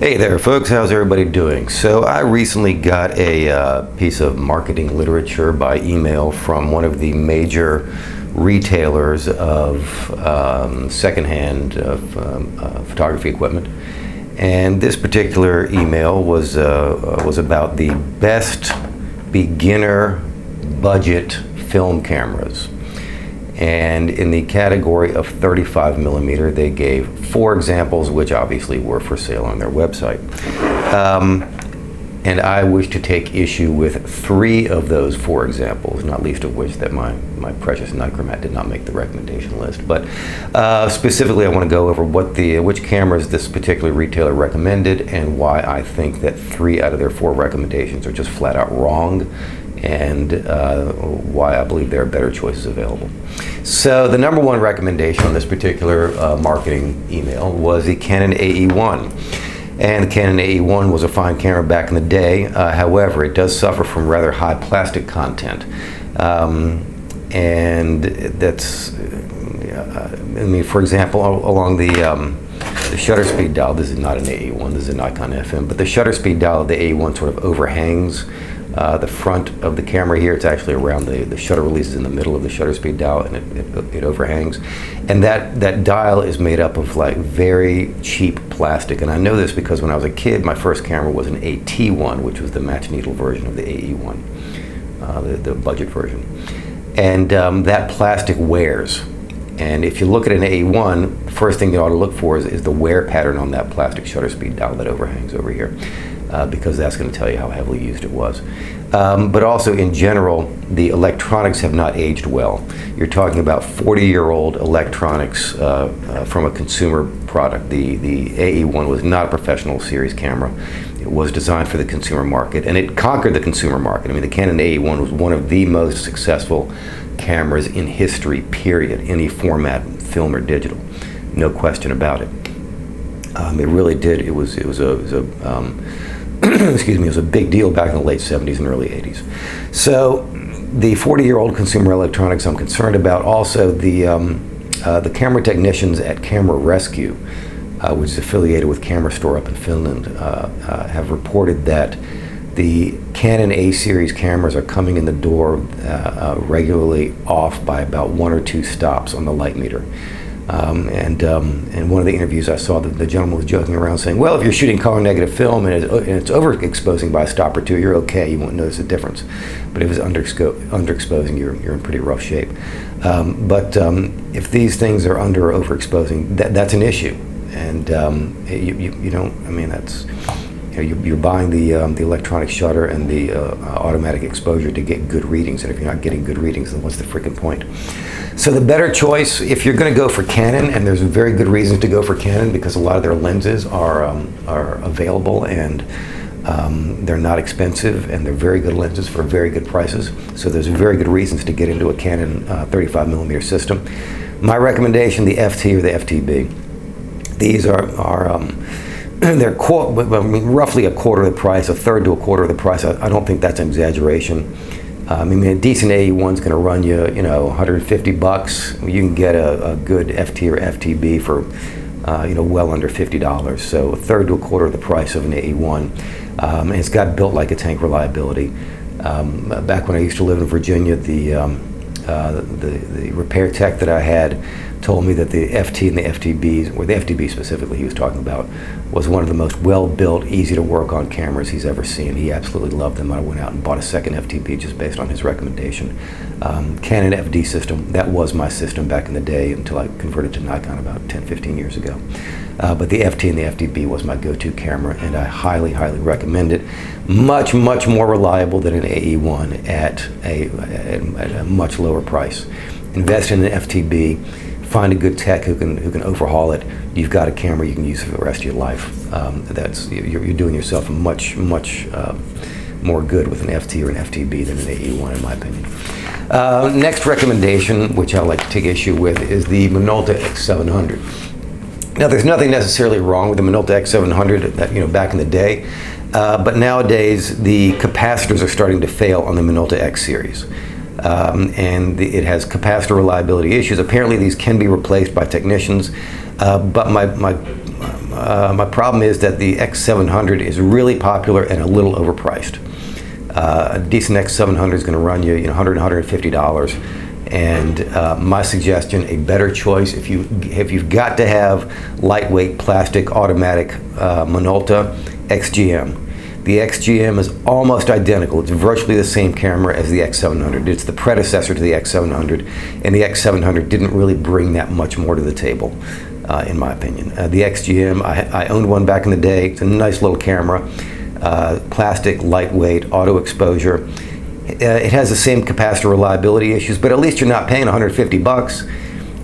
Hey there folks, how's everybody doing? So I recently got a piece of marketing literature by email from one of the major retailers of secondhand photography equipment. And this particular email was about the best beginner budget film cameras. And in the category of 35mm, they gave 4 examples, which obviously were for sale on their website. And I wish to take issue with 3 of those 4 examples, not least of which that my precious Nikon did not make the recommendation list. But specifically, I want to go over which cameras this particular retailer recommended and why I think that 3 out of their 4 recommendations are just flat out wrong, and why I believe there are better choices available. So the number 1 recommendation on this particular marketing email was the Canon AE1. And the Canon AE1 was a fine camera back in the day. However, it does suffer from rather high plastic content. And that's, I mean, for example, along the shutter speed dial, this is not an AE1, this is a Nikon FE, but the shutter speed dial of the AE1 sort of overhangs the front of the camera here. It's actually around the shutter release is in the middle of the shutter speed dial, and it overhangs. And that dial is made up of like very cheap plastic. And I know this because when I was a kid, my first camera was an AT1, which was the match needle version of the AE1, the budget version. And that plastic wears. And if you look at an AE1, the first thing you ought to look for is the wear pattern on that plastic shutter speed dial that overhangs over here. Because that's going to tell you how heavily used it was. But also in general, the electronics have not aged well. You're talking about 40-year-old electronics from a consumer product. The AE1 was not a professional series camera. It was designed for the consumer market, and it conquered the consumer market. I mean, the Canon AE1 was one of the most successful cameras in history, period, any format, film or digital. No question about it. It really did. It was a excuse me, it was a big deal back in the late 70s and early 80s. So the 40-year-old consumer electronics I'm concerned about. Also the camera technicians at Camera Rescue, which is affiliated with Camera Store up in Finland, have reported that the Canon A series cameras are coming in the door regularly off by about 1 or 2 stops on the light meter. And one of the interviews I saw, the gentleman was joking around saying, well, if you're shooting color negative film and it's overexposing by a stop or 2, you're okay, you won't notice a difference. But if it's underexposing, you're in pretty rough shape. But if these things are under or overexposing, that's an issue. And you don't, I mean, that's, you're buying the electronic shutter and the automatic exposure to get good readings, and if you're not getting good readings, then what's the freaking point? So the better choice, if you're going to go for Canon, and there's very good reasons to go for Canon because a lot of their lenses are available, and they're not expensive, and they're very good lenses for very good prices. So there's very good reasons to get into a Canon 35mm system. My recommendation, the FT or the FTB. These are they're roughly a quarter of the price, a third to a quarter of the price. I don't think that's an exaggeration. I mean, a decent AE1 is going to run you, $150. You can get a good FT or FTB for, well under $50. So a third to a quarter of the price of an AE1. And it's got built like a tank reliability. Back when I used to live in Virginia, the repair tech that I had told me that the FT and the FTBs, or the FTB specifically he was talking about, was one of the most well-built, easy-to-work-on cameras he's ever seen. He absolutely loved them. I went out and bought a second FTB just based on his recommendation. Canon FD system, that was my system back in the day until I converted to Nikon about 10, 15 years ago. But the FT and the FTB was my go-to camera, and I highly, highly recommend it. Much, much more reliable than an AE1 at a much lower price. Invest in an FTB. Find a good tech who can overhaul it. You've got a camera you can use for the rest of your life. You're doing yourself much more good with an FT or an FTB than an AE1, in my opinion. Next recommendation, which I like to take issue with, is the Minolta X700. Now, there's nothing necessarily wrong with the Minolta X700 that back in the day, but nowadays the capacitors are starting to fail on the Minolta X series. And it has capacitor reliability issues. Apparently these can be replaced by technicians, but my My problem is that the X700 is really popular and a little overpriced. A decent X700 is going to run you, $100, $150. And my suggestion, a better choice, if you've got to have lightweight plastic automatic Minolta XGM. The XGM is almost identical. It's virtually the same camera as the X700. It's the predecessor to the X700, and the X700 didn't really bring that much more to the table, in my opinion. The XGM, I owned one back in the day. It's a nice little camera, plastic, lightweight, auto exposure. It has the same capacitor reliability issues, but at least you're not paying 150 bucks.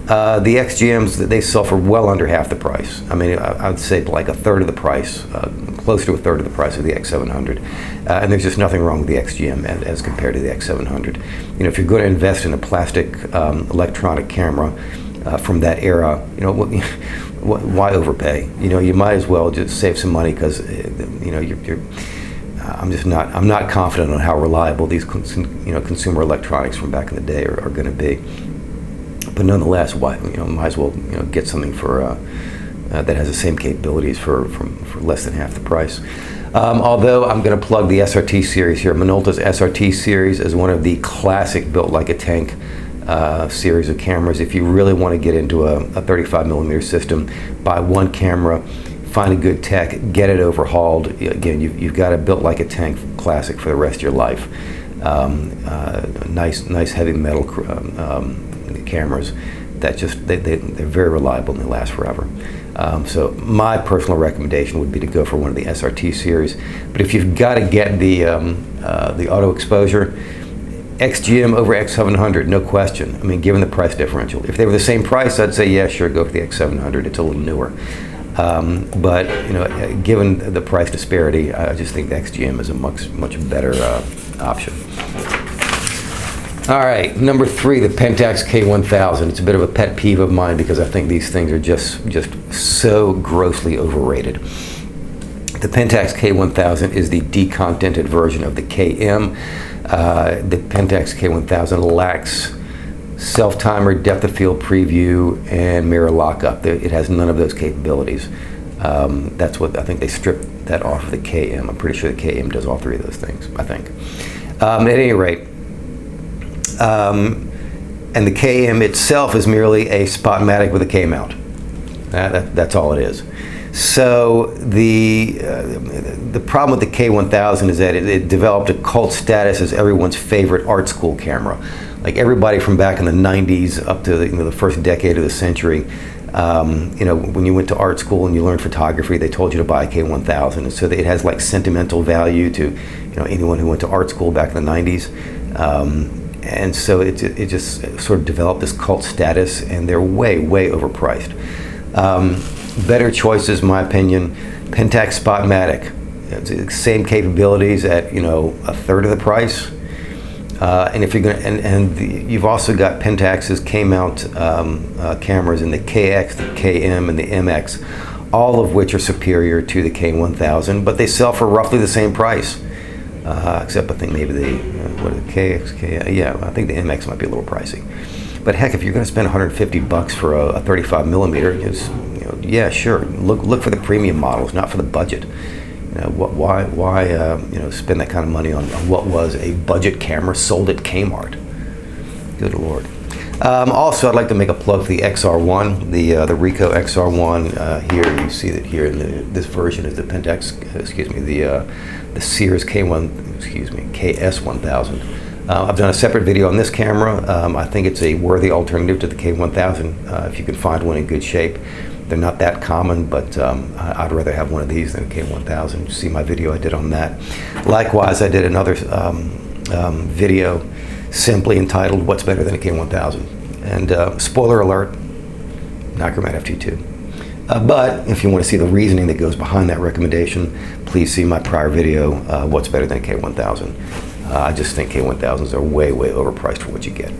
The XGMs, they sell for well under half the price. I mean, I would say like a third of the price, close to a third of the price of the X700. And there's just nothing wrong with the XGM as compared to the X700. If you're going to invest in a plastic electronic camera from that era, why overpay? You might as well just save some money, because I'm not confident on how reliable these consumer electronics from back in the day are going to be. But nonetheless, why might as well get something for that has the same capabilities for less than half the price. Although I'm going to plug the SRT series here. Minolta's SRT series is one of the classic built like a tank series of cameras. If you really want to get into a 35mm system, buy one camera, find a good tech, get it overhauled. Again, you've got a built like a tank classic for the rest of your life. Nice heavy metal cameras that they're very reliable and they last forever. So my personal recommendation would be to go for one of the SRT series. But if you've got to get the auto exposure, XGM over X700, no question. I mean, given the price differential. If they were the same price, I'd say, yeah, sure, go for the X700. It's a little newer. But given the price disparity, I just think the XGM is a much better option. All right, number 3, the Pentax K1000. It's a bit of a pet peeve of mine because I think these things are just so grossly overrated. The Pentax K1000 is the decontented version of the KM. The Pentax K1000 lacks self-timer, depth of field preview, and mirror lockup. It has none of those capabilities. That's what I think they stripped that off of the KM. I'm pretty sure the KM does all 3 of those things, I think. At any rate, and the KM itself is merely a Spotmatic with a K mount. That's all it is. So the problem with the K1000 is that it developed a cult status as everyone's favorite art school camera. Like everybody from back in the 90s up to the first decade of the century, when you went to art school and you learned photography, they told you to buy a K1000, and so it has like sentimental value to anyone who went to art school back in the 90s. And so it just sort of developed this cult status, and they're way overpriced. Better choices, in my opinion, Pentax Spotmatic. Same capabilities at a third of the price. And if you're going you've also got Pentax's K-mount cameras in the KX, the KM, and the MX, all of which are superior to the K1000, but they sell for roughly the same price. Except I think maybe the KX, yeah, I think the MX might be a little pricey. But heck, if you're going to spend 150 bucks for a 35mm, yeah, sure. Look for the premium models, not for the budget. Why spend that kind of money on what was a budget camera sold at Kmart? Good Lord. Also, I'd like to make a plug for the XR1, the Ricoh XR1. Here you see that here in this version is the Pentax, the Sears KS1000. I've done a separate video on this camera. I think it's a worthy alternative to the K1000 if you can find one in good shape. They're not that common, but I'd rather have one of these than a K1000. You see my video I did on that. Likewise, I did another video simply entitled "What's Better Than a K1000?" And spoiler alert, Nikon FE2. But if you want to see the reasoning that goes behind that recommendation, please see my prior video, "What's Better Than a K1000?" I just think K1000s are way overpriced for what you get.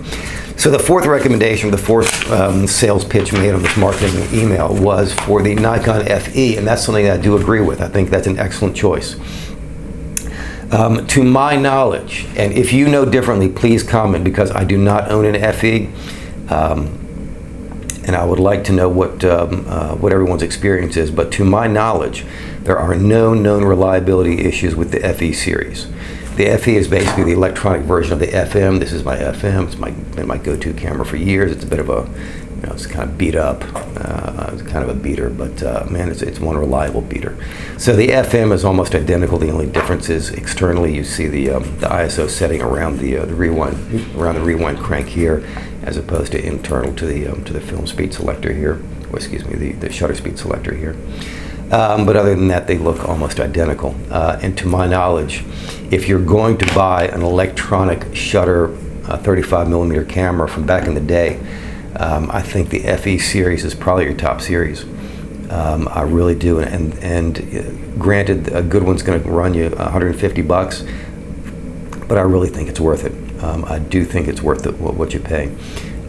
So the fourth recommendation, the fourth sales pitch made on this marketing email was for the Nikon FE, and that's something that I do agree with. I think that's an excellent choice. To my knowledge, and if you know differently, please comment, because I do not own an FE. and I would like to know what everyone's experience is. But to my knowledge, there are no known reliability issues with the FE series. The FE is basically the electronic version of the FM. This is my FM. It's been my go-to camera for years. It's a bit of a, it's kind of beat up. It's kind of a beater, but man, it's one reliable beater. So the FM is almost identical. The only difference is externally you see the ISO setting around the rewind crank here, as opposed to internal to the film speed selector here, or excuse me, the shutter speed selector here. But other than that, they look almost identical. And to my knowledge, if you're going to buy an electronic shutter 35mm camera from back in the day, I think the FE series is probably your top series. I really do. And granted, a good one's going to run you $150, but I really think it's worth it. I do think it's worth it, what you pay.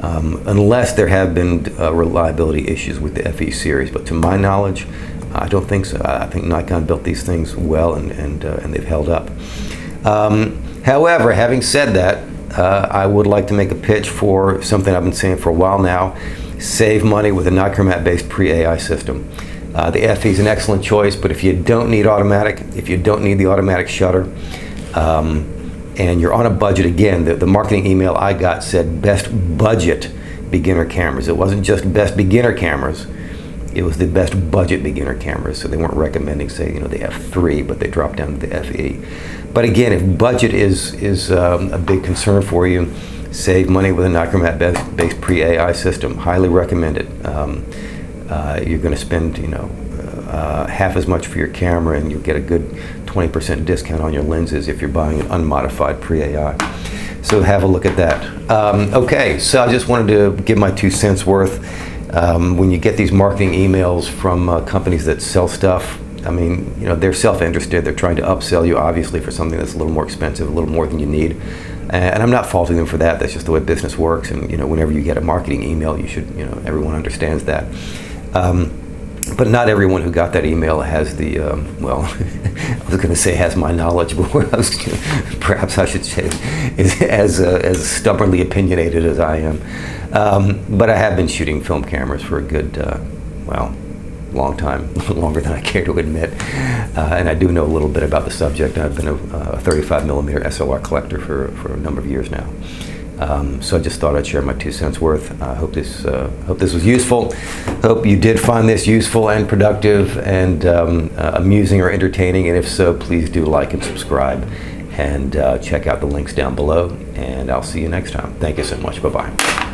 Unless there have been reliability issues with the FE series, but to my knowledge, I don't think so. I think Nikon built these things well, and they've held up. However, having said that, I would like to make a pitch for something I've been saying for a while now: save money with a nichromat-based pre-AI system. The FE is an excellent choice, but if you don't need automatic, if you don't need the automatic shutter, and you're on a budget, again, the marketing email I got said best budget beginner cameras. It wasn't just best beginner cameras. It was the best budget beginner cameras. So they weren't recommending, say, the F3, but they dropped down to the FE. But again, if budget is a big concern for you, save money with a nichromat-based pre-AI system. Highly recommend it. You're going to spend, half as much for your camera, and you'll get a good 20% discount on your lenses if you're buying an unmodified pre-AI. So have a look at that. Okay, so I just wanted to give my 2 cents worth. When you get these marketing emails from companies that sell stuff, I mean, they're self-interested. They're trying to upsell you, obviously, for something that's a little more expensive, a little more than you need. And I'm not faulting them for that. That's just the way business works. And whenever you get a marketing email, you should, everyone understands that. But not everyone who got that email has the, well, I was going to say has my knowledge, but perhaps I should say is as stubbornly opinionated as I am. But I have been shooting film cameras for a good, long time, longer than I care to admit. And I do know a little bit about the subject. I've been a 35mm SLR collector for a number of years now. So I just thought I'd share my 2 cents worth. I hope this was useful. Hope you did find this useful and productive and amusing or entertaining. And if so, please do like and subscribe, and check out the links down below. And I'll see you next time. Thank you so much. Bye-bye.